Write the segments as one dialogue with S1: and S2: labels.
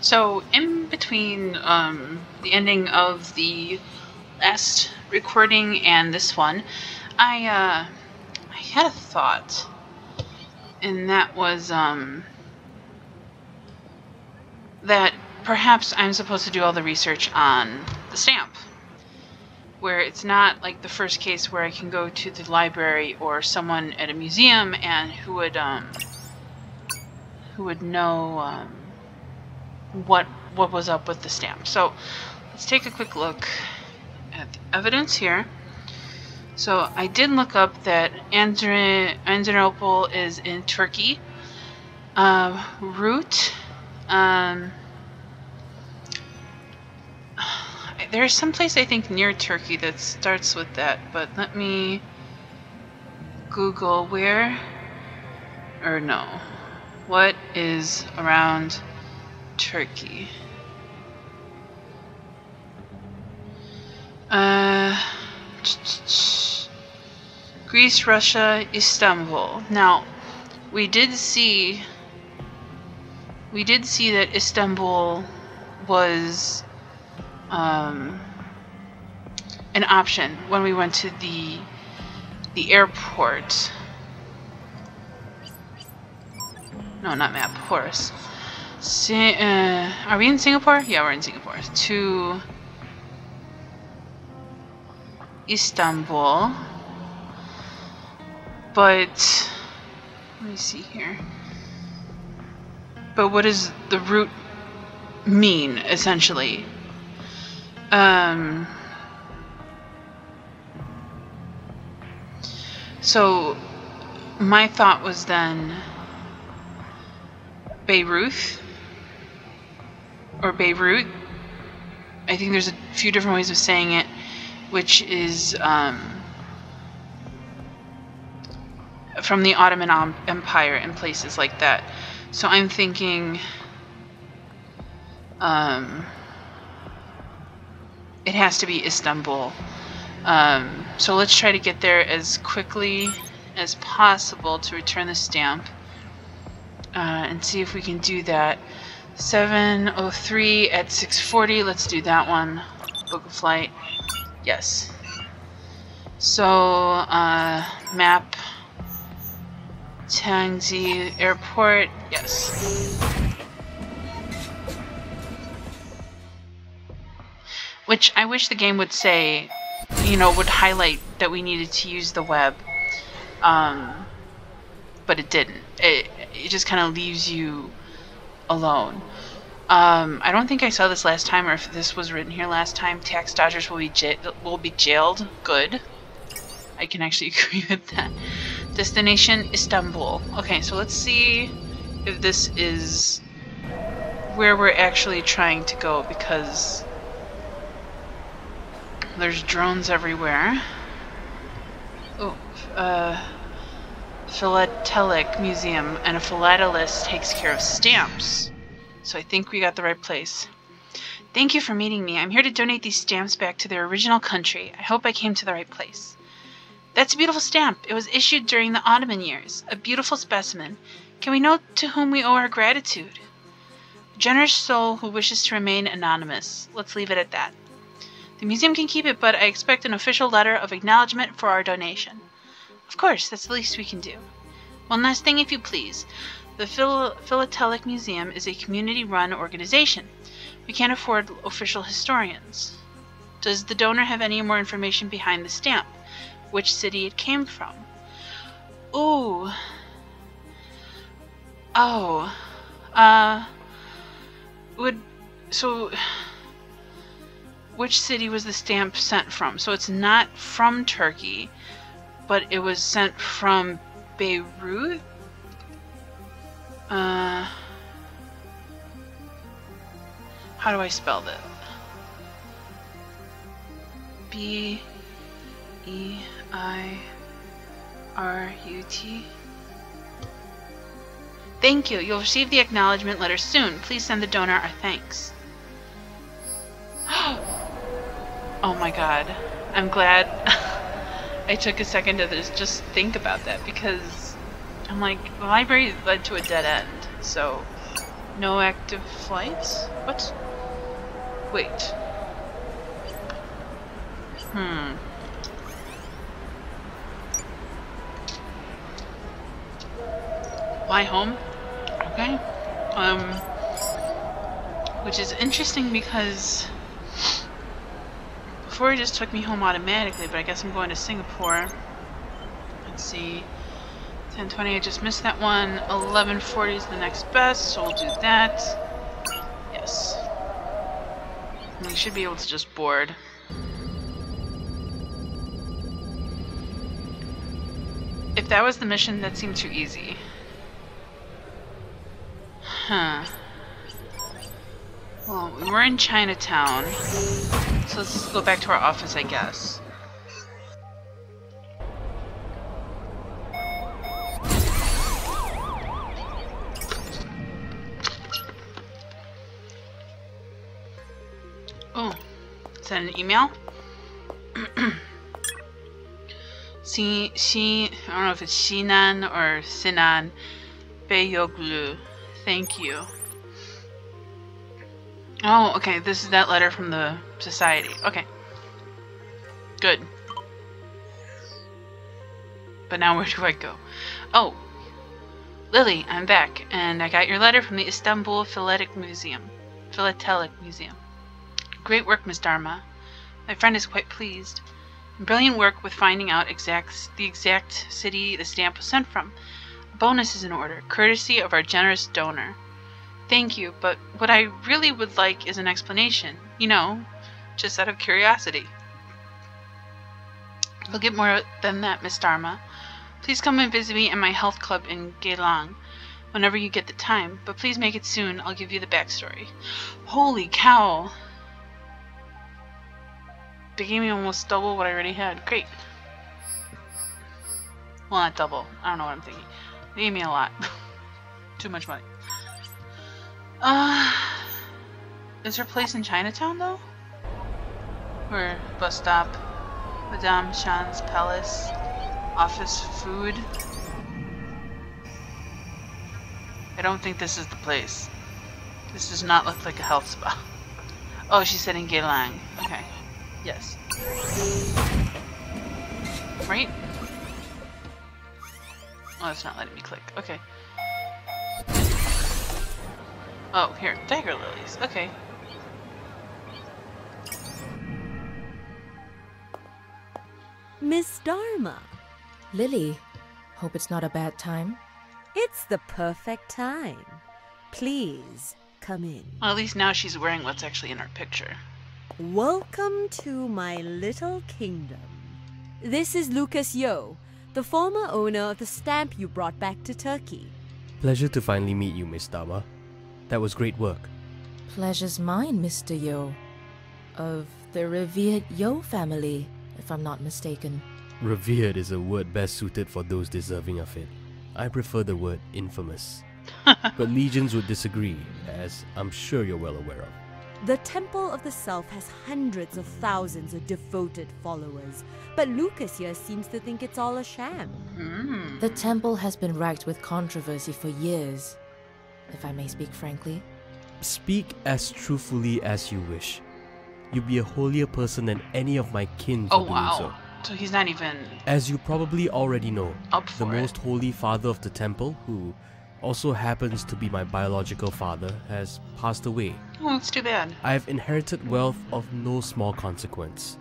S1: So in between the ending of the last recording and this one, I had a thought, and that was that perhaps I'm supposed to do all the research on the stamp, where it's not like the first case where I can go to the library or someone at a museum and who would know what was up with the stamp. So let's take a quick look at the evidence here. So I did look up that Adrianople is in Turkey. Route. There's some place I think near Turkey that starts with that, but let me Google where, or no, what is around Turkey. Greece, Russia, Istanbul. Now, we did see that Istanbul was an option when we went to the airport. No, not map. Horse. Are we in Singapore? Yeah, we're in Singapore. To Istanbul. But let me see here. But what does the route mean, essentially? So my thought was then Beirut or Beirut. I think there's a few different ways of saying it, which is from the Ottoman Empire and places like that. So I'm thinking it has to be Istanbul. So let's try to get there as quickly as possible to return the stamp and see if we can do that. 7:03 at 6:40. Let's do that one. Book a flight. Yes. So map Tangzi Airport. Yes. Which I wish the game would say, would highlight that we needed to use the web. But it didn't. It just kind of leaves you alone. I don't think I saw this last time, or if this was written here last time. Tax dodgers will be jailed. Good. I can actually agree with that. Destination Istanbul. Okay, so let's see if this is where we're actually trying to go, because there's drones everywhere. Oh, Philatelic Museum, and a philatelist takes care of stamps. So I think we got the right place. Thank you for meeting me. I'm here to donate these stamps back to their original country. I hope I came to the right place. That's a beautiful stamp. It was issued during the Ottoman years. A beautiful specimen. Can we know to whom we owe our gratitude? A generous soul who wishes to remain anonymous. Let's leave it at that. The museum can keep it, but I expect an official letter of acknowledgement for our donation. Of course, that's the least we can do. One last thing, if you please. The Philatelic Museum is a community-run organization. We can't afford official historians. Does the donor have any more information behind the stamp? Which city it came from? Ooh. Oh. Which city was the stamp sent from? So it's not from Turkey, but it was sent from Beirut? How do I spell that? B-E-I-R-U-T. Thank you. You'll receive the acknowledgement letter soon. Please send the donor our thanks. Oh my god. I'm glad I took a second to just think about that, because I'm like, the library led to a dead end, so No active flights? What? Wait. Fly home? Okay. Which is interesting because before it just took me home automatically, but I guess I'm going to Singapore. Let's see. 10:20, I just missed that one. 11:40 is the next best, so we'll do that. Yes. And we should be able to just board. If that was the mission, that seemed too easy. Huh. Well, we're in Chinatown, so let's just go back to our office, I guess. Oh, is that an email? I don't know if it's Shinan or Sinan Beyoglu. Thank you. Oh, okay, this is that letter from the society. Okay. Good. But now where do I go? Oh. Lily, I'm back, and I got your letter from the Istanbul Philatelic Museum. Great work, Miss Dharma. My friend is quite pleased. Brilliant work with finding out the exact city the stamp was sent from. A bonus is in order, courtesy of our generous donor. Thank you, but what I really would like is an explanation. You know, just out of curiosity. I'll get more than that, Miss Dharma. Please come and visit me at my health club in Geylang whenever you get the time, but please make it soon. I'll give you the backstory. Holy cow! They gave me almost double what I already had. Great. Well, not double. I don't know what I'm thinking. They gave me a lot. Too much money. Is there a place in Chinatown, though? Or bus stop? Madame Shan's palace? Office food? I don't think this is the place. This does not look like a health spa. Oh, she said in Geylang. Okay. Yes. Right? Oh, it's not letting me click. Okay. Oh, here. Dagger lilies. Okay.
S2: Miss Dharma.
S3: Lily, hope it's not a bad time.
S2: It's the perfect time. Please, come in.
S1: Well, at least now she's wearing what's actually in our picture.
S2: Welcome to my little kingdom. This is Lucas Yo, the former owner of the stamp you brought back to Turkey.
S4: Pleasure to finally meet you, Miss Dharma. That was great work.
S3: Pleasure's mine, Mr. Yo. Of the revered Yo family, if I'm not mistaken.
S4: Revered is a word best suited for those deserving of it. I prefer the word infamous. But legions would disagree, as I'm sure you're well aware of.
S2: The Temple of the Self has hundreds of thousands of devoted followers, but Lucas here seems to think it's all a sham.
S3: The temple has been racked with controversy for years, if I may speak frankly.
S4: Speak as truthfully as you wish. You'd be a holier person than any of my kin for doing so.
S1: So he's not even...
S4: As you probably already know,
S1: up for
S4: the
S1: it.
S4: most holy father of the temple, who also happens to be my biological father, has passed away.
S1: Oh, that's too bad.
S4: I've inherited wealth of no small consequence.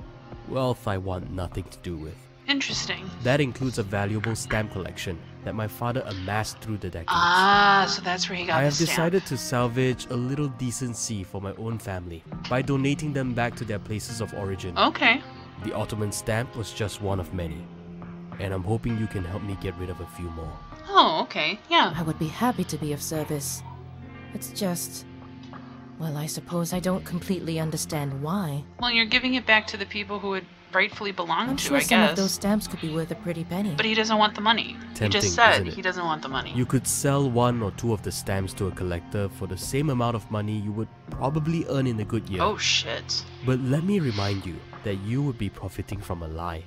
S4: Wealth I want nothing to do with.
S1: Interesting.
S4: That includes a valuable stamp collection that my father amassed through the decades.
S1: Ah, so that's where he got
S4: I
S1: the
S4: have
S1: stamp.
S4: decided to salvage a little decency for my own family by donating them back to their places of origin.
S1: Okay.
S4: The Ottoman stamp was just one of many, and I'm hoping you can help me get rid of a few more.
S1: Oh, okay. Yeah.
S3: I would be happy to be of service. It's just... well, I suppose I don't completely understand why.
S1: Well, you're giving it back to the people who it rightfully belong
S3: I'm
S1: to,
S3: sure
S1: I
S3: some
S1: guess.
S3: of those stamps could be worth a pretty penny.
S1: But he doesn't want the money. He
S4: Tempting,
S1: just said
S4: isn't it?
S1: he doesn't want the money.
S4: You could sell one or two of the stamps to a collector for the same amount of money you would probably earn in a good year.
S1: Oh, shit.
S4: But let me remind you that you would be profiting from a lie.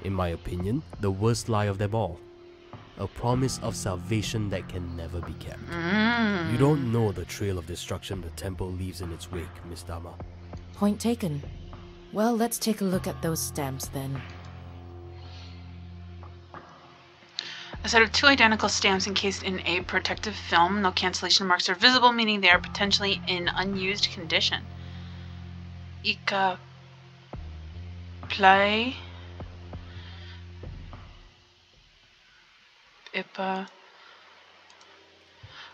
S4: In my opinion, the worst lie of them all. A promise of salvation that can never be kept.
S1: Mm.
S4: You don't know the trail of destruction the temple leaves in its wake, Miss Dama.
S3: Point taken. Well, let's take a look at those stamps then.
S1: A set of 2 identical stamps encased in a protective film. No cancellation marks are visible, meaning they are potentially in unused condition. Ika play IPA.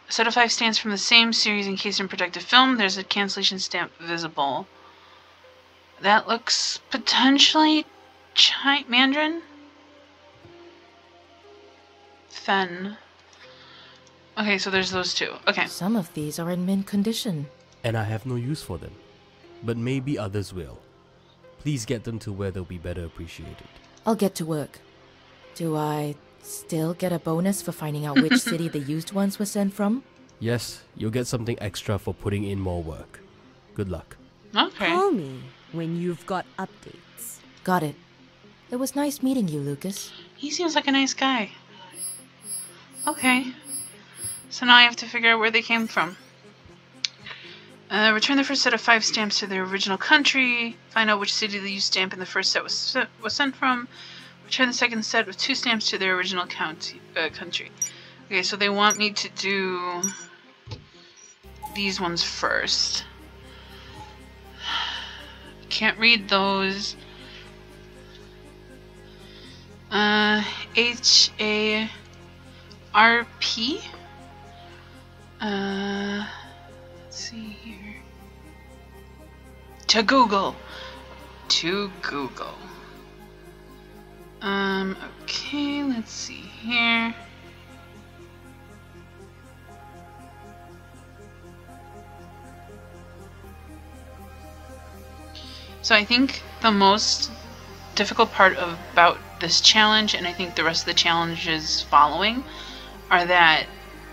S1: A set of 5 stamps from the same series encased in protective film. There's a cancellation stamp visible. That looks potentially Mandarin? Fen. Okay, so there's those 2. Okay.
S3: Some of these are in mint condition.
S4: And I have no use for them. But maybe others will. Please get them to where they'll be better appreciated.
S3: I'll get to work. Do I still get a bonus for finding out which city the used ones were sent from?
S4: Yes, you'll get something extra for putting in more work. Good luck.
S1: Okay.
S2: Call me when you've got updates.
S3: Got it. It was nice meeting you, Lucas.
S1: He seems like a nice guy. Okay. So now I have to figure out where they came from. Return the first set of 5 stamps to their original country. Find out which city the used stamp in the first set was sent from. Return the second set with 2 stamps to their original country. Okay, so they want me to do these ones first. Can't read those. H-A-R-P? Let's see here. To Google. Okay, let's see here. So I think the most difficult part about this challenge, and I think the rest of the challenges following, are that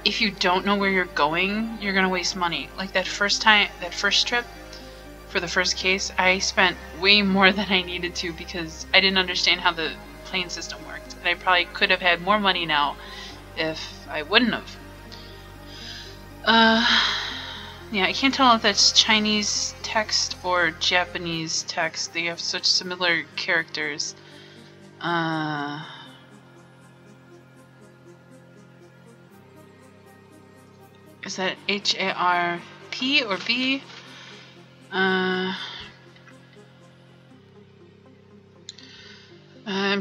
S1: if you don't know where you're going, you're gonna waste money. Like that first trip for the first case, I spent way more than I needed to because I didn't understand how the plane system worked. And I probably could have had more money now if I wouldn't have. Yeah, I can't tell if that's Chinese text or Japanese text. They have such similar characters. Is that H-A-R-P or B? I'm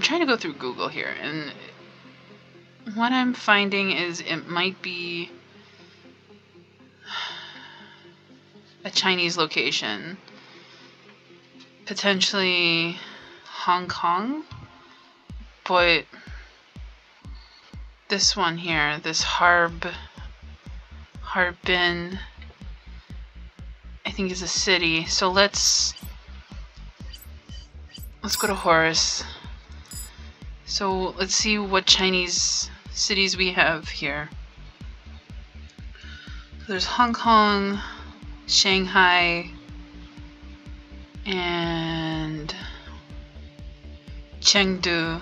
S1: trying to go through Google here, and what I'm finding is it might be a Chinese location, potentially Hong Kong, but this one here, this Harbin, I think is a city. So let's go to Horus. So let's see what Chinese cities we have here. There's Hong Kong, Shanghai, and Chengdu.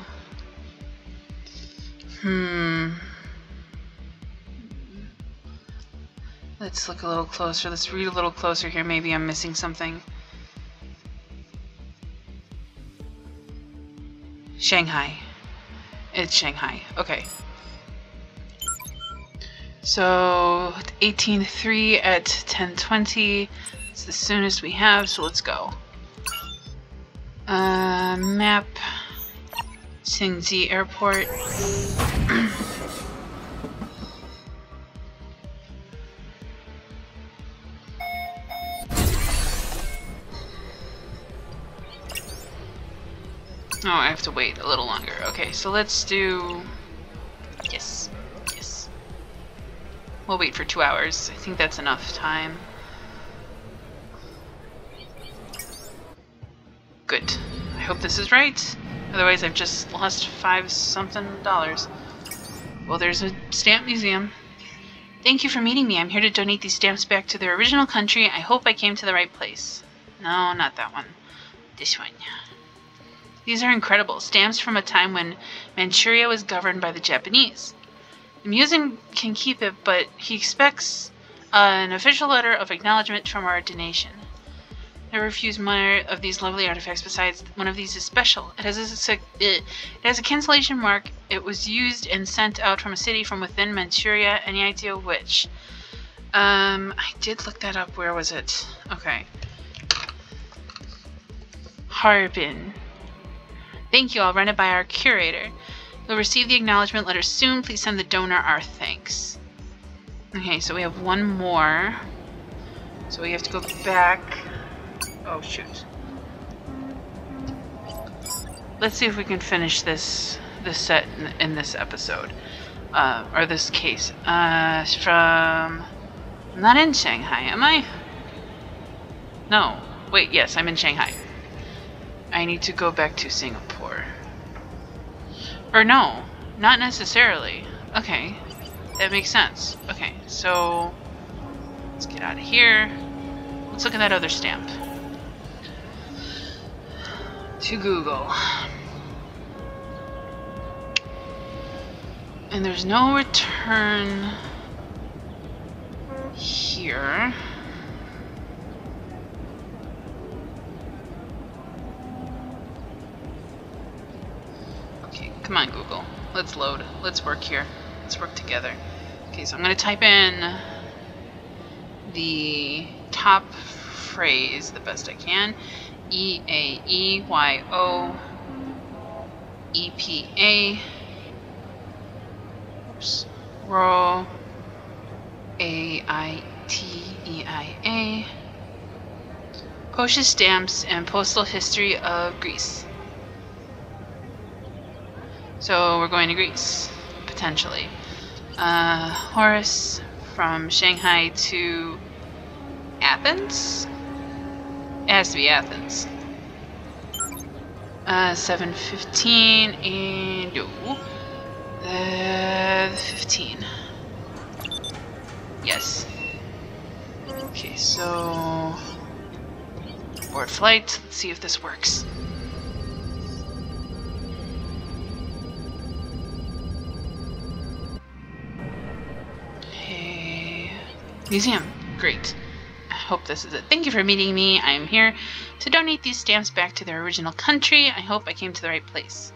S1: Let's look a little closer. Let's read a little closer here. Maybe I'm missing something. Shanghai. It's Shanghai. Okay. So 18.3 at 10:20. It's the soonest we have, so let's go. Map. Xingji Airport. Oh, I have to wait a little longer. Okay, so let's do... Yes. Yes. We'll wait for 2 hours. I think that's enough time. Good. I hope this is right. Otherwise, I've just lost $5-something. Well, there's a stamp museum. Thank you for meeting me. I'm here to donate these stamps back to their original country. I hope I came to the right place. No, not that one. This one. These are incredible. Stamps from a time when Manchuria was governed by the Japanese. The museum can keep it, but he expects an official letter of acknowledgement from our donation. I refuse one of these lovely artifacts. Besides, one of these is special. It has a cancellation mark. It was used and sent out from a city from within Manchuria. Any idea which? I did look that up. Where was it? Okay. Harbin. Thank you. I'll run it by our curator. You'll receive the acknowledgement letter soon. Please send the donor our thanks. Okay, so we have one more. So we have to go back. Oh, shoot. Let's see if we can finish this set in this episode. Or this case. From... I'm not in Shanghai, am I? No. Wait, yes, I'm in Shanghai. I need to go back to Singapore. Or no, not necessarily. Okay, that makes sense. Okay, so... let's get out of here. Let's look at that other stamp. To Google. And there's no return here. Okay, come on Google. Let's load. Let's work here. Let's work together. Okay, so I'm going to type in the top phrase the best I can. EAEYOEPA. Oops. Row AITEIA. Postage stamps and postal history of Greece. So we're going to Greece, potentially. Horace from Shanghai to Athens? It has to be Athens. 7:15 and no. 15. Yes. Okay, so board flight. Let's see if this works. Hey, museum. Great. I hope this is it. Thank you for meeting me. I am here to donate these stamps back to their original country. I hope I came to the right place.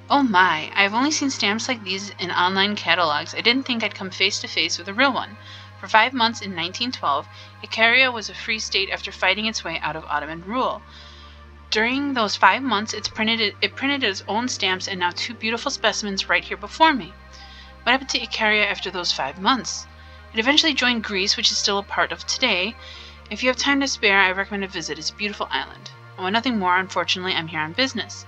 S1: Oh my, I've only seen stamps like these in online catalogs. I didn't think I'd come face to face with a real one. For 5 months in 1912, Icaria was a free state after fighting its way out of Ottoman rule. During those 5 months, it printed its own stamps, and now 2 beautiful specimens right here before me. What happened to Icaria after those 5 months? It eventually joined Greece, which is still a part of today. If you have time to spare, I recommend a visit. It's a beautiful island. I want nothing more. Unfortunately, I'm here on business.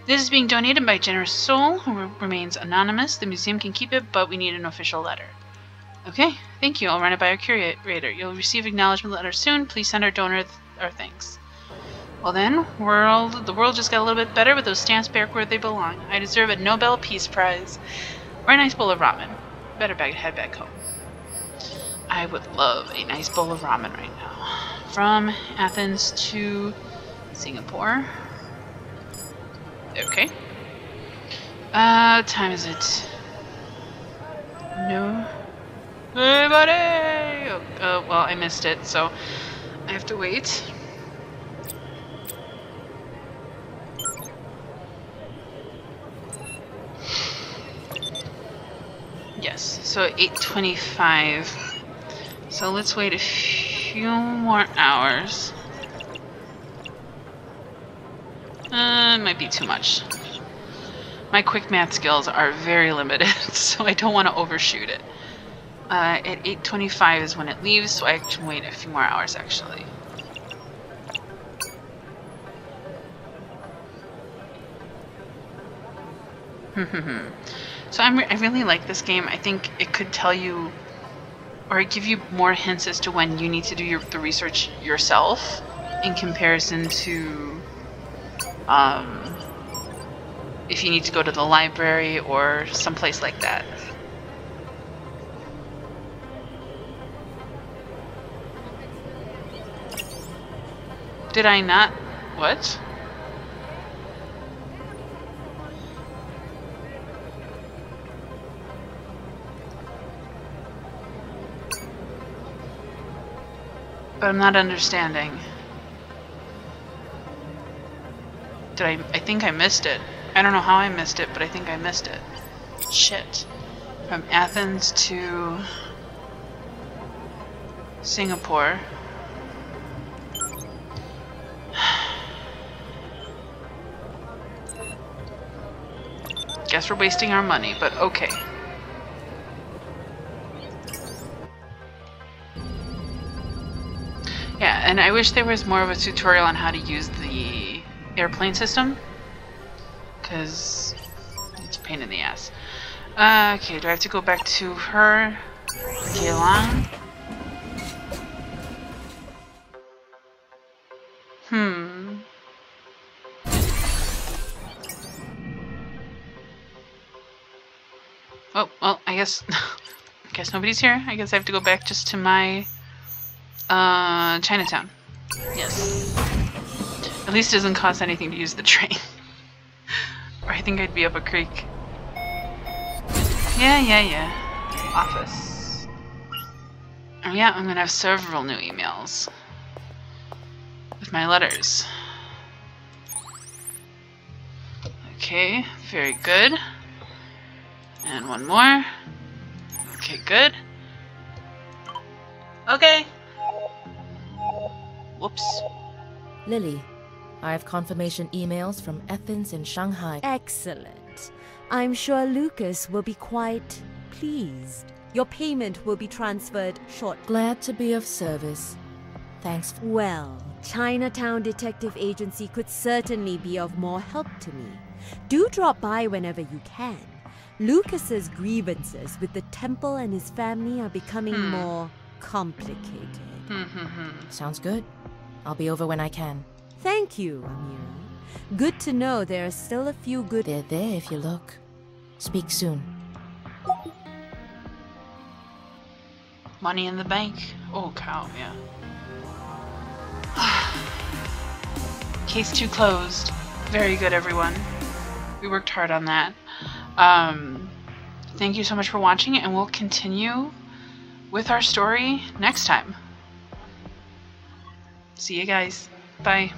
S1: This is being donated by a generous soul who remains anonymous. The museum can keep it, but we need an official letter. Okay, thank you. I'll run it by our curator. You'll receive acknowledgement letter soon. Please send our donor our thanks. Well then, the world just got a little bit better with those stamps back where they belong. I deserve a Nobel Peace Prize. Or a nice bowl of ramen. Better head back home. I would love a nice bowl of ramen right now. From Athens to Singapore. Okay. What time is it? No. Hey, buddy! Oh, well, I missed it, so I have to wait. Yes, so 8:25. So let's wait a few more hours. Might be too much. My quick math skills are very limited, so I don't want to overshoot it. At 8:25 is when it leaves, so I can wait a few more hours, actually. So I really like this game. I think it could tell you, or give you more hints as to when you need to do the research yourself in comparison to if you need to go to the library or someplace like that. Did I not? What? But I'm not understanding. I think I missed it. I don't know how I missed it, but I think I missed it. Shit. From Athens to Singapore. Guess we're wasting our money, but okay. Yeah, and I wish there was more of a tutorial on how to use the airplane system, because it's a pain in the ass. Okay, do I have to go back to her? Geylang? Oh, well, I guess nobody's here. I guess I have to go back just to my Chinatown. Yes. At least it doesn't cost anything to use the train. Or I think I'd be up a creek. Yeah. Office. Oh yeah, I'm gonna have several new emails. With my letters. Okay, very good. And one more. Okay, good. Okay. Whoops.
S3: Lily, I have confirmation emails from Athens and Shanghai.
S2: Excellent. I'm sure Lucas will be quite pleased. Your payment will be transferred shortly.
S3: Glad to be of service. Thanks.
S2: Well, Chinatown Detective Agency could certainly be of more help to me. Do drop by whenever you can. Lucas's grievances with the temple and his family are becoming more complicated.
S3: Sounds good. I'll be over when I can.
S2: Thank you, Amira. Good to know there are still a few good...
S3: They're there if you look. Speak soon.
S1: Money in the bank. Oh, cow, yeah. Case 2 closed. Very good, everyone. We worked hard on that. Thank you so much for watching, and we'll continue with our story next time. See you guys. Bye.